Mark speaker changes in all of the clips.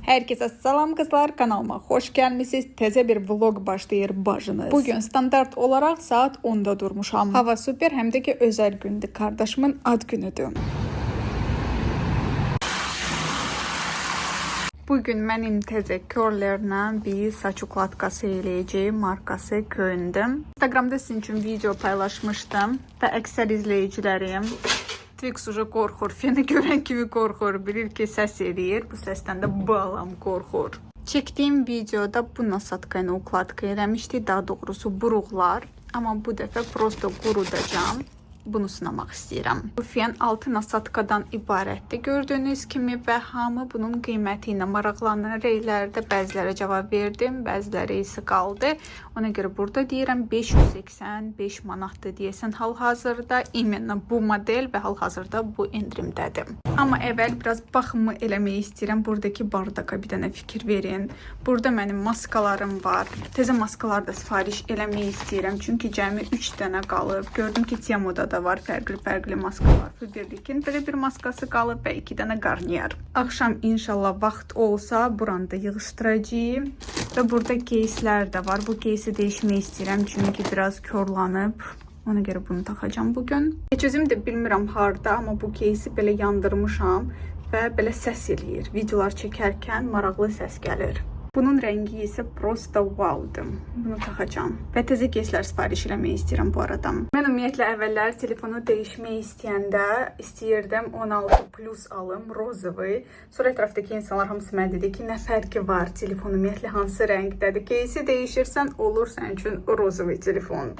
Speaker 1: Herkese salam kızlar, kanalıma hoş gelmişsiniz. Teze bir vlog başlayır bacınız. Bugün standart olarak saat 10'da durmuşam. Hava süper, hem de ki özel gündü. Kardeşimin ad günüdür. Bugün benim teze körlerine bir saç ukladkası eləyəcəyim markası Köyündüm. Instagramda sizin için video paylaşmıştım ve əksər izleyicilerim Twix uca qorxur, feni görən kimi qorxur, bilir ki səs eləyir, bu səsdən də bağlam qorxur. Çektiğim videoda bu nasatka ilə ukladka eləmişdi, daha doğrusu buruqlar, amma bu dəfə prosto qurudacağım. Bunu sınamaq istəyirəm. Bu fen 6 nasatkadan ibarətdir gördüyünüz kimi və hamı bunun qiyməti ilə maraqlanır. Reylərdə bəzilərə cavab verdim, bəziləri isə qaldı. Ona görə burada deyirəm 585 manatdır deyəsən hal-hazırda. İmенно bu model və hal-hazırda bu endirimdədir. Amma əvvəl biraz baxımı eləmək istəyirəm. Buradakı bardaka bir dənə fikir verin. Burada mənim maskalarım var. Təzə maskalar da sifariş eləmək istəyirəm. Çünki cəmi 3 dənə qalıb. Gördüm ki Temuda da var fərqli maskalar. Faberlic'in belə bir maskası qalıb və 2 dənə Garnier. Axşam inşallah vaxt olsa buranı da yığışdıracağım. Və burada keyslər də var. Bu keysi dəyişmək istəyirəm çünki biraz körlanıb. Ona görə bunu taxacağım bugün. Heç özüm də bilmirəm harda, amma bu keysi belə yandırmışam və belə səs eləyir. Videolar çəkərkən maraqlı səs gəlir. Bunun rəngi isə prosta wow'dur. Bunu taxacağım. Və təzə keyslər sifariş eləmək istəyirəm bu arada. Mən ümumiyyətlə əvvəllər telefonu dəyişmək istəyirdim 16 plus alım, rozovu. Sonra ətrafdakı insanlar hamısı mənə dedi ki, nə fərqi var telefon ümumiyyətlə hansı rəngdədir? Keysi dəyişirsən olur sənin üçün rozovu telefon.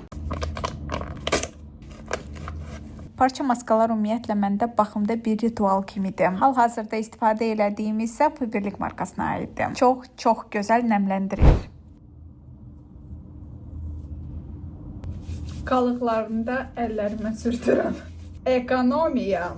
Speaker 1: Parça maskalar ümumiyyətlə məndə baxımda bir ritual kimidir. Hal-hazırda istifadə elədiyim isə Faberlic markasına aiddir. Çox gözəl nəmləndirir. Qalıqlarını da əllərimə sürtürəm. Ekonomiya.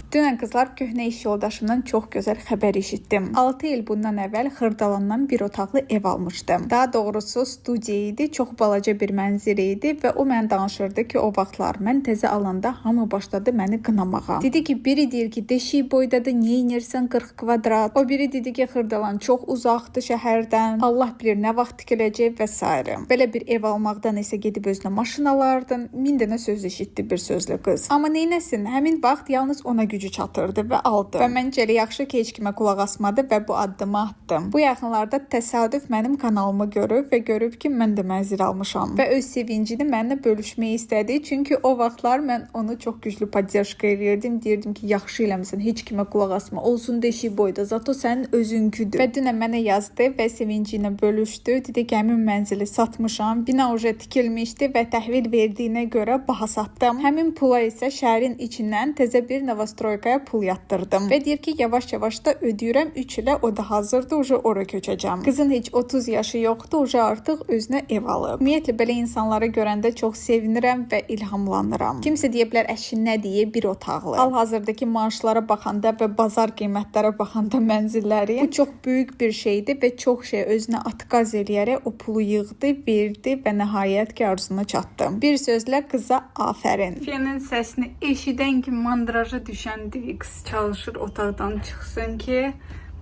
Speaker 1: Dünən kızlar köhnə iş yoldaşımdan çox gözəl xəbər eşitdim. 6 il bundan əvvəl Xırdalandan bir otaqlı ev almışdım. Daha doğrusu studiya idi, çox balaca bir mənzil idi və o mənə danışırdı ki, o vaxtlar mən təzə alanda hamı başladı məni qınamağa. Dedi ki, biri deyir ki, deşik boydadır, niyə inirsən 40 kvadrat? O biri dedi ki, Xırdalan çox uzaqdır şəhərdən, Allah bilir nə vaxt tikiləcək və s. Belə bir ev almaqdan isə gedib özünə maşın alardın. 1000 dənə söz eşitdi bir sözlü qız. Amma neynəsin, həmin vaxt yalnız ona gücü çatırdı və aldı. Və məncə elə yaxşı ki, heç kimə qulaq asmadı və bu addımı atdım. Bu yaxınlarda təsadüf mənim kanalımı görüb və görüb ki, mən də mənzil almışam və öz sevincini mənimlə bölüşmək istədi. Çünki o vaxtlar mən onu çox güclü podдержка edirdim. Deyirdim ki, yaxşı eləmisən, heç kimə qulaq asma. Olsun deşik boyda, zato sənin özünküdür. Və dünən mənə yazdı və sevinci ilə bölüşdü. Dedi ki, həmin mənzili satmışam. Bina uca tikilmişdi və təhvil verdiyinə görə baha satdım. Həmin pula isə şəhərin içindən təzə bir Novostroykaya pul yatdırdım. Və deyir ki, yavaş-yavaş da ödəyirəm. 3 ilə o da hazırdır, uca ora köçəcəm. Qızın heç 30 yaşı yoxdur, uca artıq özünə ev alıb. Ümumiyyətlə belə insanları görəndə çox sevinirəm və ilhamlanıram. Kimsə deyə bilər, əşi nə deyə bir otaqlı. Hal-hazırdakı maaşlara baxanda və bazar qiymətlərə baxanda mənzilləri bu çox böyük bir şeydir və çox şey özünə atqaz eləyərək o pulu yığdı, verdi və nəhayət ki, arzusuna çatdı. Bir sözlə qıza afərin. Fenin səsini eşidən ki, mandraja düşən Twix çalışır otaqdan çıxsın ki,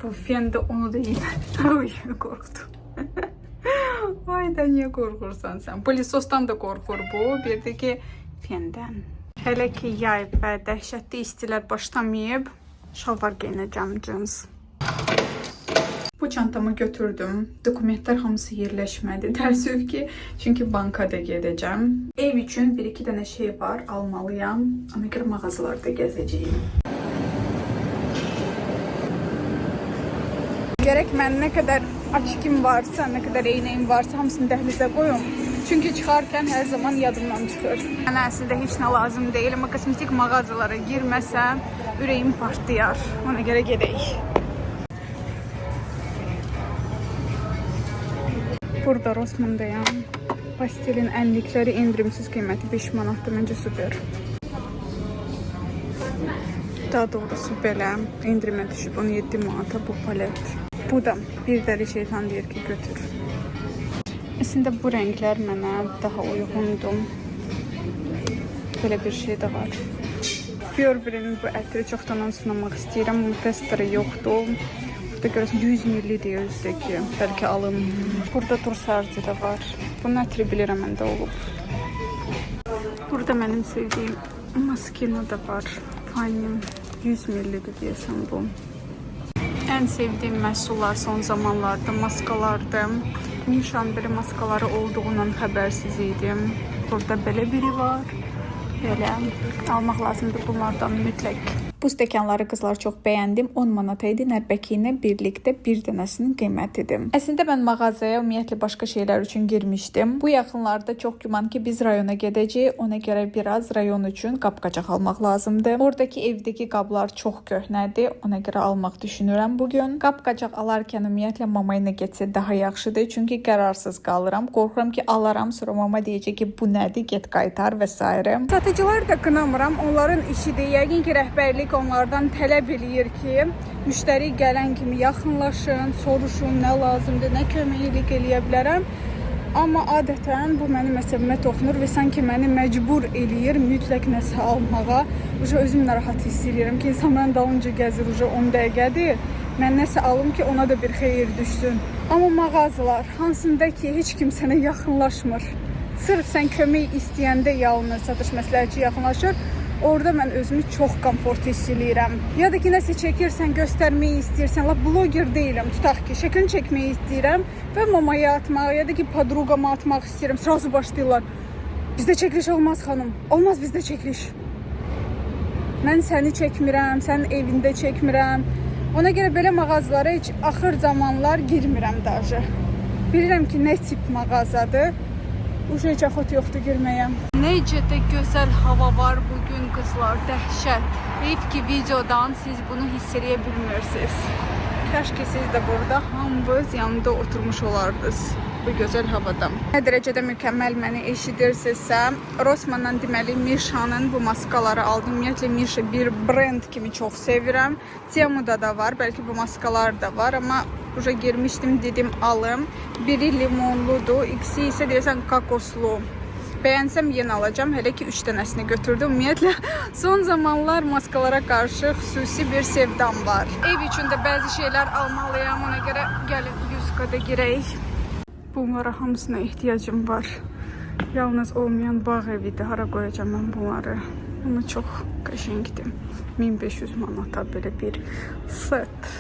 Speaker 1: bu fen də onu da yemədi. Ay, qorxdum. Ay da niyə qorxursan sən? Polisosdan da qorxur bu. Bir də ki, fenden. Hələ ki, yay və dəhşətli istilər başlamayıb, şalvar geyinəcəm, cins. Bu çantamı götürdüm. Dokumentlər hamısı yerləşmədi. Təəssüf ki, çünki bankada gedəcəm. Ev üçün 1-2 dənə şey var, almalıyam. Ona görə mağazalarda gəzəcəyim. Gərək mən nə qədər açıqım varsa, nə qədər eynəyim varsa hamısını dəhlizə qoyum. Çünki çıxarkən hər zaman yadımdan çıxır. Mənə əslində heç nə lazım deyil, amma kosmetik mağazalara girməsəm ürəyim partlayar. Ona görə gedək. Burada Rossmandayam. Pastelin ənlikləri endirimsiz qiyməti 5 manatdır. Məncə super. Daha doğrusu belə endirimə düşüb 17 manata bu palet. Bu da bir dəli şeytan deyir ki, götür. Əslində bu rənglər mənə daha uyğundur. Belə bir şey də var. Burberry'nin bu ətri çoxdan sınamaq istəyirəm. Bu testeri yoxdur. Burada görürsən 100 milli deyir üstəki. Bəlkə alım. Burada tursarcı da var. Bunun ətri bilirəm məndə olub. Burada mənim sevdiyim maskino da var. Faynim 100 millidir deyəsən bu. Ən sevdiyim məhsullar son zamanlarda maskalardır. Mişan belə maskaları olduğundan xəbərsiz idim. Burada belə biri var. Belə almaq lazımdır bunlardan mütləq. Bu stəkanları qızlar çox bəyəndim. 10 manata idi. Nərbəki ilə birlikdə bir dənəsinin qiymətidir. Əslində mən mağazaya ümumiyyətlə başqa şeylər üçün girmişdim. Bu yaxınlarda çox güman ki biz rayona gedəcəyik. Ona görə biraz rayon üçün qab-qacaq almaq lazımdır. Oradakı evdəki qablar çox köhnədir. Ona görə almaq düşünürəm bu gün. Qab-qacaq alarkən ümumiyyətlə mama ilə getsə daha yaxşıdır. Çünki qərarsız qalıram. Qorxuram ki alaram, sonra mama deyəcək ki bu nədir, get qaytar və s. Satıcılar da qınamıram. Onların işidir. Yəqin ki rəhbərlik onlardan tələb eləyir ki, müştəri gələn kimi yaxınlaşın, soruşun nə lazımdır, nə köməklik eləyə bilərəm. Amma adətən bu mənim əsəbimə toxunur və sanki məni məcbur eləyir mütləq nəsə almağa. Özüm narahat hiss edirəm ki, insan mənim dalınca gəzir 10 dəqiqədir. Mən nəsə alım ki, ona da bir xeyir düşsün. Amma mağazalar hansında ki, heç kim sənə yaxınlaşmır. Sırf sən kömək istəyəndə yalnız satış məsləhətçi yaxınlaşır. Orada mən özümü çox komfort hiss edirəm. Ya da ki, nəsə çəkirsən, göstərməyi istəyirsən. La bloger deyiləm, tutaq ki, şəklini çəkməyi istəyirəm və mamaya atmaq, ya da ki, podruqama atmaq istəyirəm. Sırası başlayırlar. Bizdə çəkiliş olmaz xanım. Olmaz bizdə çəkiliş. Mən səni çəkmirəm, sənin evində çəkmirəm. Ona görə belə mağazalara heç axır zamanlar girmirəm daşı. Bilirəm ki, nə tip mağazadır. Heç axot yoxdur girməyə. Necə də gözəl hava var bugün qızlar, dəhşət. Heyf ki videodan siz bunu hiss edə bilmirsiniz. Kəşki siz də burada hamınız yanında oturmuş olardınız bu gözəl havada. Nə dərəcədə mükəmməl məni eşidirsinizsə, Rossmanndan deməli Mişanın bu maskaları aldım. Ümumiyyətlə Mişa bir brend kimi çox sevirəm. Temuda da var, bəlkə bu maskalar da var, amma Uca girmişdim, dedim alım. Biri limonludur, ikisi isə deyəsən kakoslu. Bəyənsəm yenə alacağım. Hələ ki 3 dənəsini götürdüm. Ümumiyyətlə son zamanlar maskalara qarşı xüsusi bir sevdam var. Ev üçün də bəzi şeylər almalıyam. Ona görə gəlin 100-da girək. Bunlara hamısına ehtiyacım var. Yalnız olmayan bağ evidir. Hara qoyacağım mən bunları? Amma çox qəşəngdir. 1500 manata belə bir set.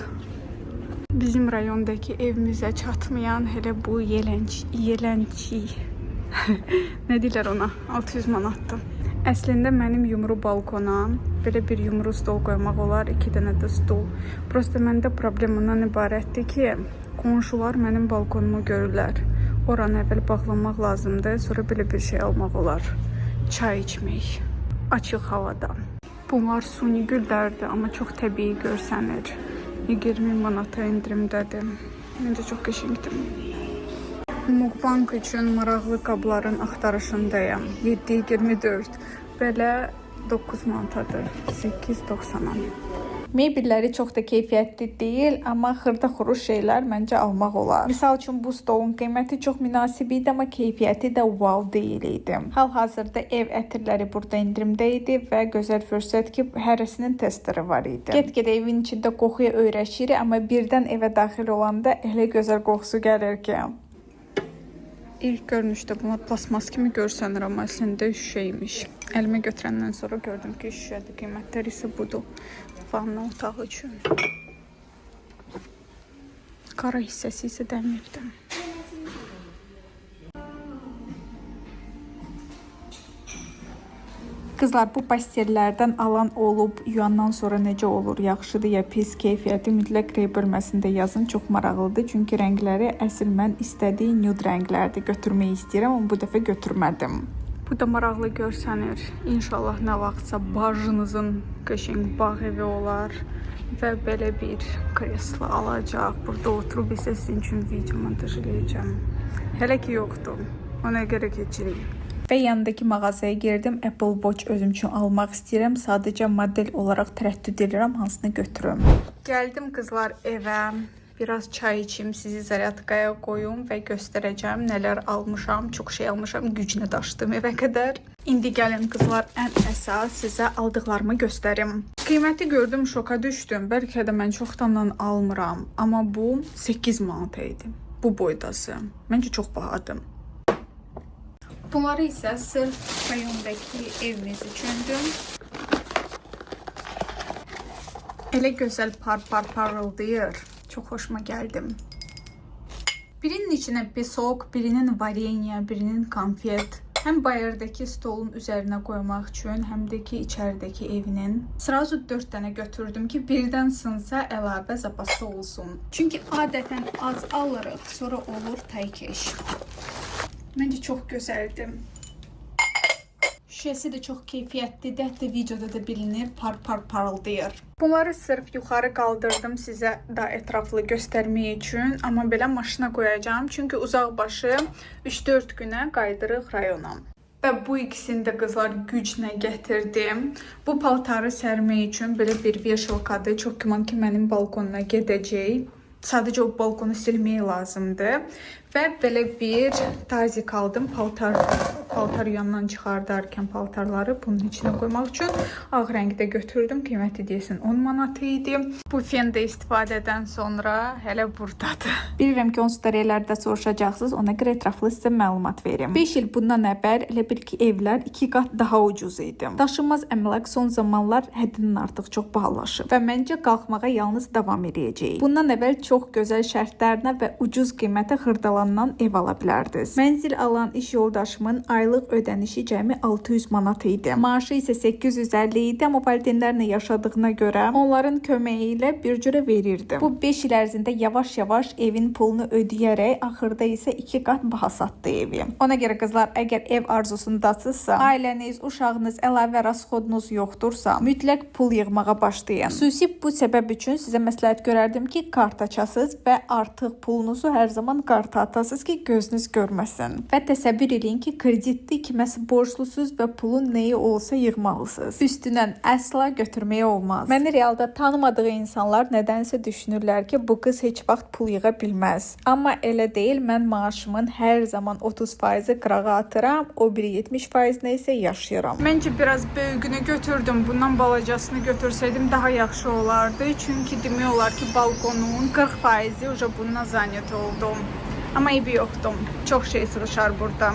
Speaker 1: Bizim rayondakı evimizə çatmayan elə bu yelənçi. Nə deyirlər ona? 600 manatdır. Əslində mənim yumru balkona belə bir yumru stol qoymaq olar, 2 dənə də stol. Prosta məndə problem ondan ibarətdir ki, qonşular mənim balkonumu görürlər. Oranı əvvəl bağlamaq lazımdır, sonra belə bir şey almaq olar. Çay içmək, açıq havada. Bunlar suni güllərdir, amma çox təbii görsənir. 20 manata indirimdədir. Məncə çox qəşəngdir. Mukbang üçün maraqlı qabların axtarışındayım. 7.24. Belə 9 manatadır. 8.90. Mebelləri çox da keyfiyyətli deyil, amma xırda-xuruş şeylər məncə almaq olar. Misal üçün bu stolun qiyməti çox münasib idi, amma keyfiyyəti də wow deyil idi. Hal-hazırda ev ətirləri burada indirimdə idi və gözəl fürsət ki, hərəsinin testeri var idi. Get-gedə evin içində qoxuya öyrəşirik, amma birdən evə daxil olanda elə gözəl qoxusu gəlir ki. İlk görünüşdə buna plasmas kimi görsənir, amma əslində şüşəymiş. Əlimə götürəndən sonra gördüm ki, şüşədir. Qiymətləri isə budur. Vanna otağı üçün. Qara hissəsi isə dəmirdir. Qızlar, bu pastellərdən alan olub, yuyandan sonra necə olur, yaxşıdır ya pis, keyfiyyəti mütləq rey bölməsində yazın, çox maraqlıdır. Çünki rəngləri əsl mən istədiyi nude rənglərdir, götürməyi istəyirəm, amma bu dəfə götürmədim. Bu da maraqlı görsənir. İnşallah nə vaxtsa bacınızın qəşəng bağ evi olar və belə bir kreslo alacaq. Burada oturub isə sizin üçün video montaj edəcəm. Hələ ki yoxdur, ona görə keçirik. Və yanındakı mağazaya girdim. Apple Watch özüm üçün almaq istəyirəm. Sadəcə model olaraq tərəddüd edirəm, hansını götürüm. Gəldim qızlar evə. Biraz çay içim, sizi zaryadkaya qoyum və göstərəcəm nələr almışam. Çox şey almışam, gücünə daşdım evə qədər. İndi gəlin qızlar, ən əsas sizə aldıqlarımı göstərim. Qiyməti gördüm, şoka düşdüm. Bəlkə də mən çoxdandan almıram, amma bu 8 manat idi. Bu boydası. Məncə çox bahadır. Bunları isə sırf rayondakı evimiz üçündür. Elə gözəl parıldayır. Çox xoşuma gəldim. Birinin içinə pesok, birinin varenье, birinin konfet. Hem bayırdaki stolun üzerine koymak için hem de ki içerideki evinin. Sırası 4 tane götürdüm ki birden sınsa əlavə zapasda olsun. Çünkü adeten az alırıq, sonra olur taykeş. Bence çok güzeldi. Şişesi de çok keyfiyyətlidir. Hətta videoda da bilinir, parıldayır. Bunları sırf yuxarı kaldırdım size daha etraflı göstermek için. Ama belə maşına koyacağım. Çünkü uzaqbaşı 3-4 günə qaydırıq rayona. Və bu ikisini də qızlar güclə gətirdim. Bu paltarı sərmək üçün belə bir veşalkadır. Çox güman ki mənim balkonuna gedəcək. Sadəcə o balkonu silmək lazımdır. Və belə bir tazik aldım. Paltar yandan çıxardarkən paltarları bunun içine koymaq üçün ağ rəngdə götürdüm. Qiyməti deyəsən 10 manat idi. Bu fəndə istifadədən sonra hələ buradadır. Bilirəm ki, onsuz da reylərdə soruşacaqsınız. Ona görə ətraflı sizə məlumat verim. 5 il bundan əvvəl elə bil ki, evlər 2 qat daha ucuz idi. Daşınmaz əmlak son zamanlar həddindən artıq çox bahalaşıb və məncə qalxmağa yalnız davam edəcək. Bundan əvvəl çox gözəl şərtlərlə və ucuz qiymətə xırdalandan ev ala bilərdiniz. Mənzil alan iş yoldaşımın aylıq ödənişi cəmi 600 manat idi. Maaşı isə 850 idi, amma valideynlərlə yaşadığına görə onların köməyi ilə bir cürə verirdi. Bu 5 il ərzində yavaş-yavaş evin pulunu ödəyərək axırda isə 2 qat baha satdı evi. Ona görə qızlar, əgər ev arzusundasınızsa, ailəniz, uşağınız, əlavə rasxodunuz yoxdursa, mütləq pul yığmağa başlayın. Xüsusi bu səbəb üçün sizə məsləhət görərdim ki, kart açasınız və artıq pulunuzu hər zaman karta atasınız ki, gözünüz görməsin. Və təsəvvür edin ki, kreditli kiməsə borclusuz və pulun neyi olsa yığmalısınız. Üstündən əsla götürməyə olmaz. Məni realda tanımadığı insanlar nədənsə düşünürlər ki, bu qız heç vaxt pul yığa bilməz. Amma elə deyil, mən maaşımın hər zaman 30% qırağa atıram, o biri 70% isə yaşayıram. Məncə biraz böyüyünü götürdüm. Bundan balacasını götürsəydim daha yaxşı olardı. Çünki demək olar ki, balkonun 40%-i uca bununla zanyet oldum. Ama evi yoxdur. Çox şey sığışar burada.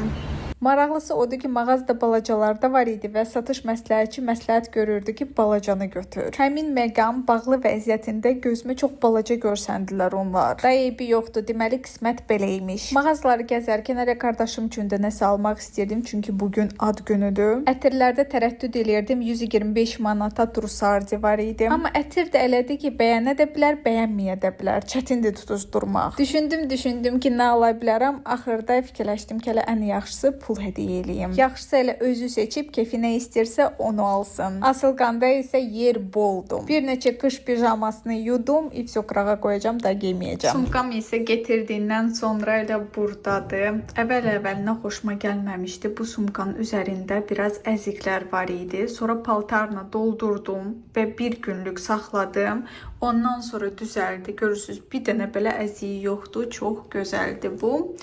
Speaker 1: Maraqlısı odur ki, mağazada balacalarda var idi və satış məsləhətçi məsləhət görürdü ki, balacanı götür. Həmin məqam bağlı vəziyyətində gözümə çox balaca görsəndilər onlar. Da eybi yoxdur, deməli qismət beləymiş. Mağazaları gəzərkən hələ qardaşım üçün də nəsə almaq istirdim, çünki bugün ad günüdür. Ətirlərdə tərəddüd elirdim, 125 manata Trussardi var idi. Amma ətir də elədi ki, bəyənə də bilər, bəyənməyə də bilər. Çətindir tutuzdurmaq. Düşündüm ki, nə ala bilərəm. Axırda fikirləşdim ki, elə ən yaxşısı pul hədiyyə eləyim. Yaxşısı elə özü seçib kefi nə istirsə onu alsın. Asılqanda isə yer boldur. Bir neçə qış pijamasını yudum, ifso qırağa qoyacağım da giyməyəcəm. Sumkam isə getirdiyindən sonra elə buradadır. Əvvəl-əvvəlinə xoşuma gəlməmişdi. Bu sumkanın üzərində biraz əziklər var idi. Sonra paltarla doldurdum və bir günlük saxladım. Ondan sonra düzəldi. Görürsünüz, bir dənə belə əziyi yoxdur. Çox gözəldir bu.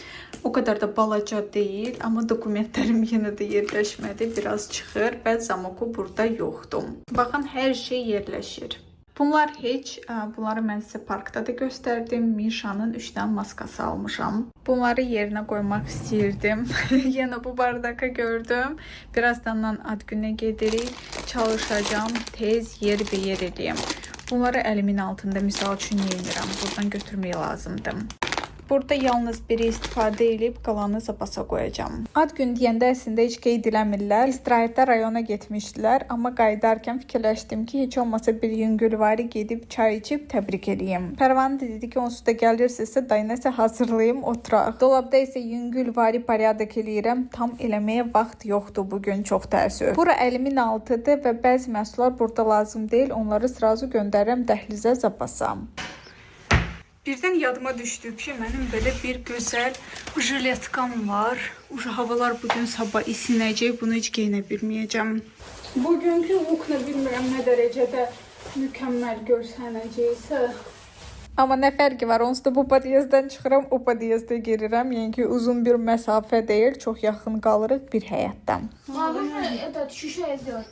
Speaker 1: O kadar da balaca değil, amma dokumentlərim yenə də yerləşmədi. Biraz çıxır və zamoku burada yoxdur. Baxın, hər şey yerləşir. Bunlar heç, bunları mən sizə parkda da göstərdim. Mişanın 3 dənə maskası almışam. Bunları yerinə qoymaq istəyirdim. Yenə bu bardaka gördüm. Birazdan ad günə gedirik. Çalışacağım, tez yer və yer eləyim. Bunları əlimin altında misal üçün yeymirəm. Buradan götürməyə lazımdır. Burada yalnız biri istifadə edib qalanı zapasa qoyacağım. Ad gün deyəndə əslində heç qeyd eləmirlər. İstirahətdə rayona getmişdilər, amma qayıdarkən fikirləşdim ki, heç olmasa bir yüngülvari gedib çay içib təbrik edeyim. Pərvanə dedi ki, onsuz da gəlirsinizsə day nəsə hazırlayım, oturaq. Dolabda isə yüngülvari paryadak eləyirəm. Tam eləməyə vaxt yoxdur bugün, çox təəssüf. Bura əlimin altıdır və bəzi məhsullar burada lazım deyil. Onları sırası göndərirəm dəhlizə zapasa. Birdən yadıma düşdü ki, mənim belə bir gözəl jiletkam var. Havalar bugün sabah isinəcək, bunu heç geyinə bilməyəcəm. Bugünkü look nə bilmirəm nə dərəcədə mükəmməl görsənəcəksə. Amma nə fərqi var? Onsuz da bu podyezddən çıxıram, o podyezdə girirəm. Yəni ki, uzun bir məsafə deyil, çox yaxın qalırıq bir həyətdən.
Speaker 2: Mama, этот şişe сделать.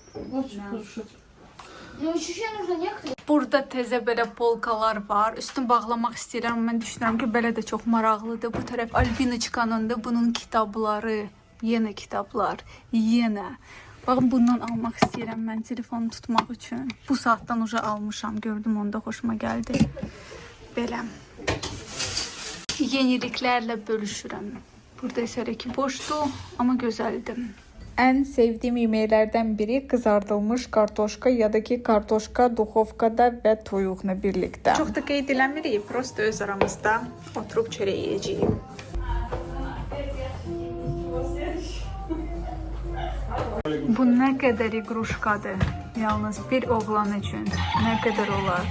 Speaker 2: Ну, şişe нужно некоторые.
Speaker 1: Burada təzə belə polkalar var. Üstünü bağlamaq istəyirəm. Mən düşünürəm ki, belə də çox maraqlıdır. Bu tərəf Albinoçkanındır. Bunun kitabları, yenə kitablar, yenə. Baxın, bundan almaq istəyirəm mən telefonu tutmaq üçün. Bu saatdan uca almışam, gördüm, onda xoşuma gəldi. Belə. Yeniliklərlə bölüşürəm. Burada isə ki boşdur, amma gözəldir. Ən sevdiyim yeməklərdən biri qızardılmış kartoşka ya da ki kartoşka duxovkada və toyuqla birlikdə. Çox da qeyd eləmirik, prosta öz aramızda oturub çörək yeyəcəyik. Bu nə qədər iqruşkadır. Yalnız bir oğlan üçün nə qədər olar.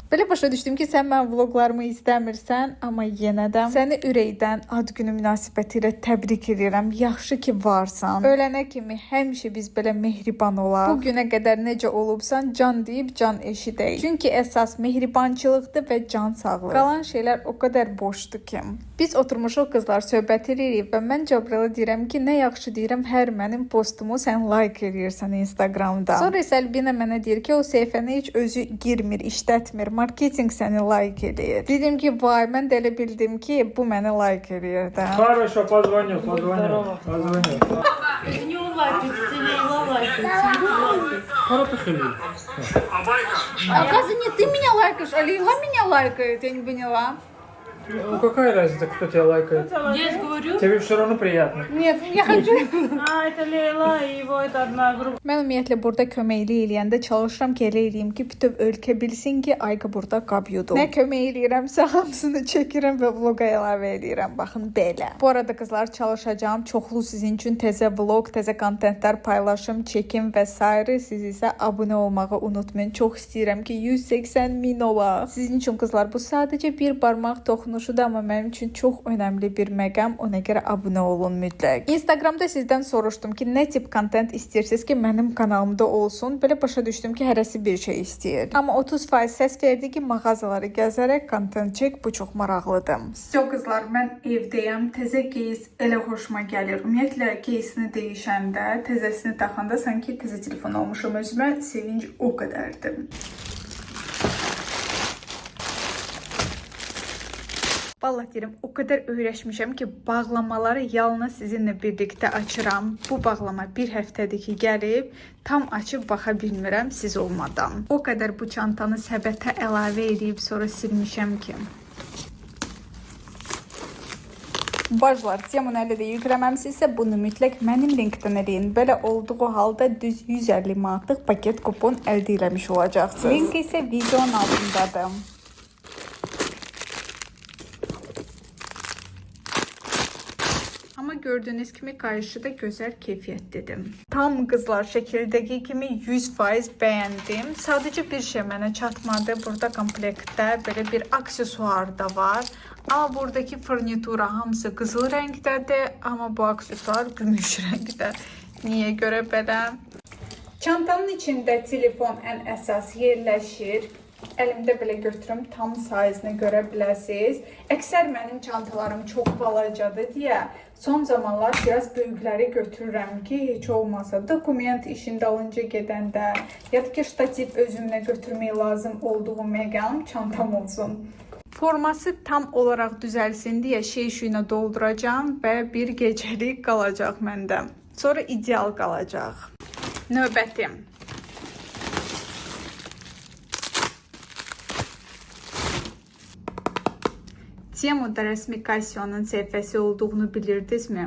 Speaker 1: Belə başa düşdüm ki, sən mənim vloqlarımı istəmirsən, amma yenə də səni ürəkdən ad günü münasibətilə təbrik edirəm. Yaxşı ki varsan. Ölənə kimi həmişə biz belə mehriban olaq. Bu günə qədər necə olubsan, can deyib can eşidək. Çünki əsas mehribançılıqdır və can sağlığı. Qalan şeylər o qədər boşdur ki. Biz oturmuşuq qızlar, söhbət edirik və mən Cəbrələ deyirəm ki, nə yaxşı deyirəm, hər mənim postumu sən like edirsən Instagramda. Sonra isə Albina mənə deyir ki, o səhifəni heç özü girmir, işlətmir. Marketing səni like edir. Dedim ki, vay, mən də elə bildim ki, bu məni like edir də.
Speaker 3: Хорошо, позвоню.
Speaker 4: Не он лайкает, это Лейла лайкает.
Speaker 3: Поехали.
Speaker 1: Оказывается, не ты меня лайкаешь, а Лейла меня лайкает, я не поняла.
Speaker 3: Ну какая разница, кто тебя лайкает?
Speaker 4: Я же говорю.
Speaker 3: Тебе все равно приятно.
Speaker 1: Нет, я хочу.
Speaker 4: Это Лейла и его это одна группа.
Speaker 1: Mən ümumiyyətlə burada köməkli eləyəndə çalışıram ki, elə eləyim ki, bütöv ölkə bilsin ki, Ayqa burada qab yudum. Nə kömək eləyirəmsə hamısını çəkirəm və vloqa əlavə eləyirəm. Baxın belə. Bu arada qızlar, çalışacağım. Çoxlu sizin üçün təzə vloq, təzə kontentlər paylaşım, çəkim və s. Siz isə abunə olmağı unutmayın. Çox istəyirəm ki, 180.000 olaq. Sizin üçün qızlar, bu sadəcə bir barmaq toxunuşudur, amma mənim üçün çox önəmli bir məqam. Ona görə abunə olun mütləq. Instagramda sizdən soruşdum ki, nə tip kontent istəyirsiniz ki, mənim kanalımda olsun. Belə başa düşdüm ki, hərəsi bir şey istəyir. Amma 30% səs verdi ki, mağazaları gəzərək kontent çək, bu çox maraqlıdır. Sizə qızlar, mən evdəyəm. Təzə geyis elə xoşuma gəlir. Ümumiyyətlə geyisini dəyişəndə, təzəsini taxanda sanki təzə telefon almışam özümə. Sevinc o qədərdir. Vallahi deyirəm, o qədər öyrəşmişəm ki, bağlamaları yalnız sizinlə birlikdə açıram. Bu bağlama bir həftədir ki, gəlib, tam açıb baxa bilmirəm siz olmadan. O qədər bu çantanı səbətə əlavə edib sonra silmişəm ki. Bacılar, temunu hələ də yükləməmsinizsə, bunu mütləq mənim linkdən eləyin. Belə olduğu halda düz 150 manatlıq paket kupon əldə eləmiş olacaqsınız. Link isə videonun altındadır. Amma gördüyünüz kimi qayışı da gözəl keyfiyyətlidir. Tam qızlar şəkildəki kimi 100% bəyəndim. Sadəcə bir şey mənə çatmadı. Burada komplektdə belə bir aksesuar da var. Amma buradakı furnitura hamısı qızıl rəngdədir. Amma bu aksesuar gümüş rəngdə. Niyə görə belə? Çantanın içində telefon ən əsas yerləşir. Əlimdə belə götürüm, tam sayzını görə biləsiniz. Əksər mənim çantalarım çox balacadır deyə son zamanlar biraz böyükləri götürürəm ki, heç olmasa dokument işində alınca gedəndə ya da ki, ştativ özümlə götürmək lazım olduğu məqam çantam olsun. Forması tam olaraq düzəlsin deyə şey-şüyünə dolduracağım və bir gecəlik qalacaq məndə. Sonra ideal qalacaq. Növbətim. Temu'da rəsmi Casio'nun səhifəsi olduğunu bilirdinizmi?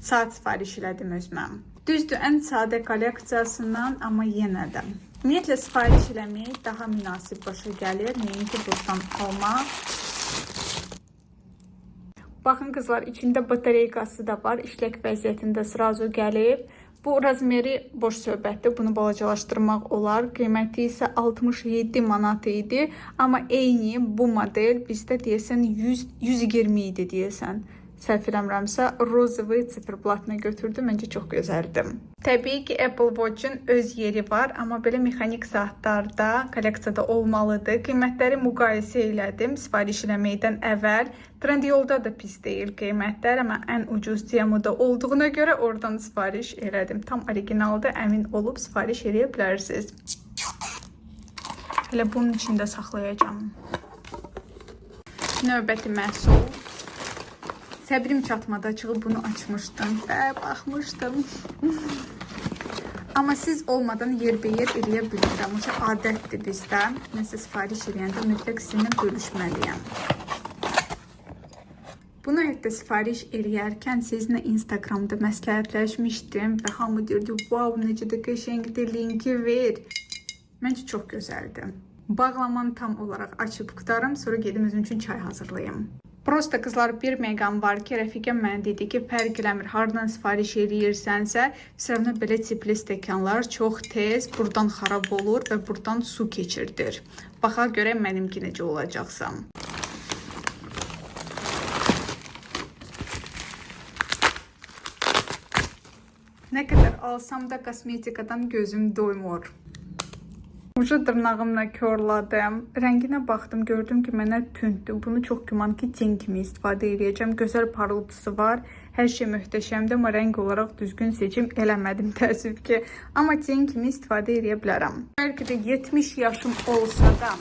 Speaker 1: Saat sifariş elədim özümə. Düzdür, ən sadə kolleksiyasından, amma yenə də. Ümumiyyətlə sifariş eləmək daha münasib başa gəlir, nəinki buradan almaq. Baxın qızlar, içində batareykası da var, işlək vəziyyətində sırazu gəlib. Bu razmeri boş söhbətdir, bunu balacalaşdırmaq olar. Qiyməti isə 67 manat idi. Amma eyni bu model bizdə deyəsən 120 idi deyəsən. Səhv eləmirəmsə, rozovu siferblatına götürdüm. Məncə çox gözəldir. Təbii ki, Apple Watch-un öz yeri var, amma belə mexanik saatlarda kolleksiyada olmalıdır. Qiymətləri müqayisə elədim sifariş eləməkdən əvvəl. Trendyolda da pis deyil qiymətlər, amma ən ucuz Temuda olduğuna görə oradan sifariş elədim. Tam originalda əmin olub sifariş eləyə bilərsiniz. Elə bunun içində saxlayacağam. Növbəti məhsul. Səbrim çatmadı, açığı bunu açmışdım və baxmışdım. Amma siz olmadan yerbəyer eləyə bilirəm. O ki, adətdir bizdə. Nəsə sifariş eləyəndə mütləq sizinlə bölüşməliyəm. Bunu hətta sifariş eləyərkən sizinlə Instagramda məsləhətləşmişdim və hamı deyirdi, wow, necə də qəşəngdir, linki ver. Məncə çox gözəldir. Bağlamanı tam olaraq açıb qutarım, sonra gedim özüm üçün çay hazırlayım. Prosta qızlar, bir məqam var ki, rəfiqəm mənə dedi ki, fərq eləmir, hardan sifariş eləyirsənsə, sərəvnə belə tipli stəkanlar çox tez buradan xarab olur və buradan su keçirdir. Baxa görə mənimki necə olacaqsam. Nə qədər alsam da kosmetikadan gözüm doymur. Ucu dırnağımla körladım. Rənginə baxdım, gördüm ki, mənə tündür. Bunu çox güman ki, cin kimi istifadə edəcəm. Gözəl parıltısı var. Hər şey möhtəşəmdir, amma rəng olaraq düzgün seçim eləmədim təəssüf ki. Amma cin kimi istifadə edə bilərəm. Bəlkə də 70 yaşım olsa da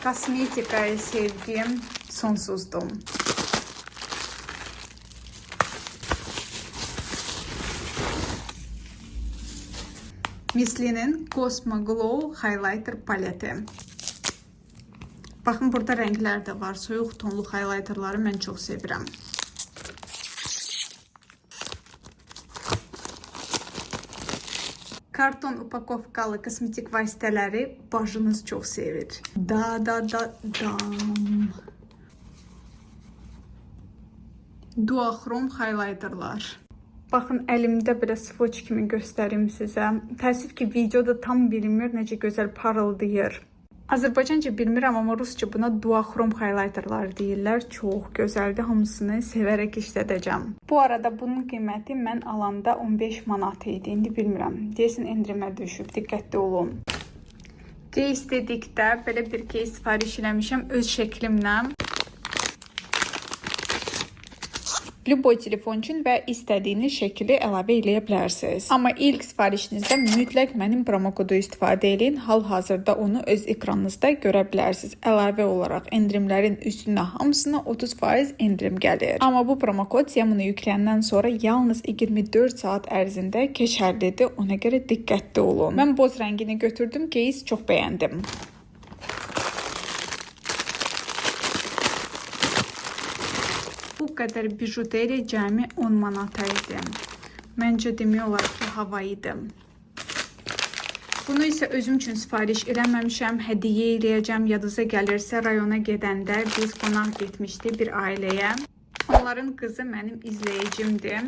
Speaker 1: kosmetikaya sevgim sonsuzdur. Misli'nin Cosmo Glow Highlighter paleti. Baxın, burada rənglər də var. Soyuq tonlu highlighterları mən çox sevirəm. Karton upakovkalı kosmetik vasitələri bacınız çox sevir. Duochrom highlighterlar. Baxın, əlimdə belə swatch kimi göstərim sizə. Təəssüf ki, videoda tam bilinmir necə gözəl parıldayır. Azərbaycanca bilmirəm, amma rusca buna duochrom highlighterlar deyirlər. Çox gözəldir, hamısını sevərək işlədəcəm. Bu arada bunun qiyməti mən alanda 15 manat idi. İndi bilmirəm. Deyəsən endirimə düşüb, diqqətli olun. Case dedikdə belə bir case sifariş eləmişəm öz şəklimlə. Любой telefon üçün və istədiyiniz şəkili əlavə eləyə bilərsiniz. Amma ilk sifarişinizdə mütləq mənim promokodu istifadə edin. Hal-hazırda onu öz ekranınızda görə bilərsiniz. Əlavə olaraq endirimlərin üstünə hamısına 30% endirim gəlir. Amma bu promokod Temunu yükləyəndən sonra yalnız 24 saat ərzində keçərlidir. Ona görə diqqətli olun. Mən boz rəngini götürdüm, case çox bəyəndim. Bu qədər bijuteriya cəmi 10 manata idi. Məncə demək olar ki, havayıdır. Bunu isə özüm üçün sifariş eləməmişəm, hədiyyə eləyəcəm. Yadınıza gəlirsə, rayona gedəndə biz qonaq getmişdi bir ailəyə. Onların qızı mənim izləyicimdir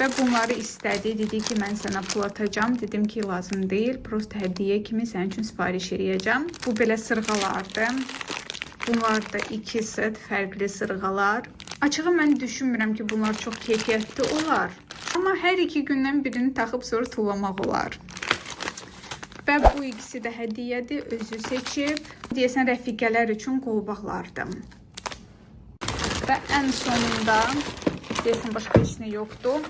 Speaker 1: və bunları istədi. Dedi ki, mən sənə pul atacağam. Dedim ki, lazım deyil. Prosta hədiyyə kimi sənin üçün sifariş eləyəcəm. Bu belə sırğalardır. Bunlar da 2 set fərqli sırğalar. Açığı mən düşünmürəm ki, bunlar çox keyfiyyətli olar. Amma hər 2 gündən birini taxıb sonra tullamaq olar. Və bu ikisi də hədiyyədir, özü seçib. Deyəsən, rəfiqələr üçün qolbaqlardır. Və ən sonunda, deyəsən, başqa heç nə yoxdur.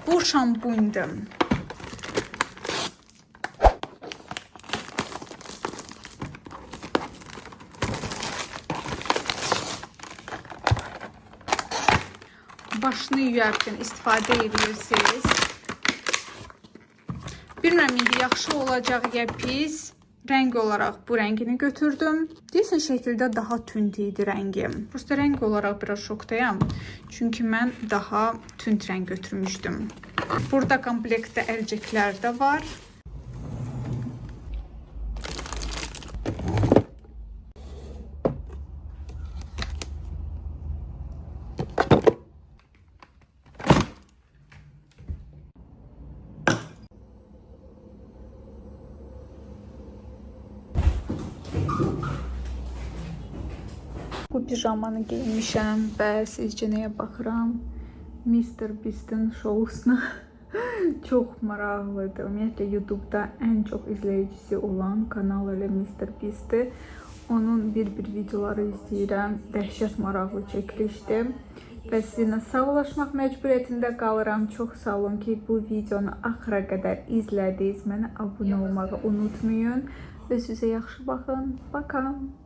Speaker 1: Bu şampundur. Başını yuyarkən istifadə edirsiniz. Bilmirəm, indi yaxşı olacaq ya pis. Rəng olaraq bu rəngini götürdüm. Deyəsən, şəkildə daha tünd idi rəngim. Prosta rəng olaraq biraz şokdayam. Çünki mən daha tünd rəng götürmüşdüm. Burada komplektdə əlcəklər də var. Bu pijamanı giymişəm və sizcə nəyə baxıram? Mr. Beast'in şousuna. Çox maraqlıdır. Ümumiyyətlə YouTube-da ən çox izləyicisi olan kanal elə Mr. Beast-dir. Onun bir videoları izləyirəm. Dəhşət maraqlı çəkilişdir. Və sizinlə sağollaşmaq məcburiyyətində qalıram. Çox sağ olun ki, bu videonu axıra qədər izlədiniz. Mənə abunə olmağı unutmayın. Özünüzə yaxşı baxın. Bakalım.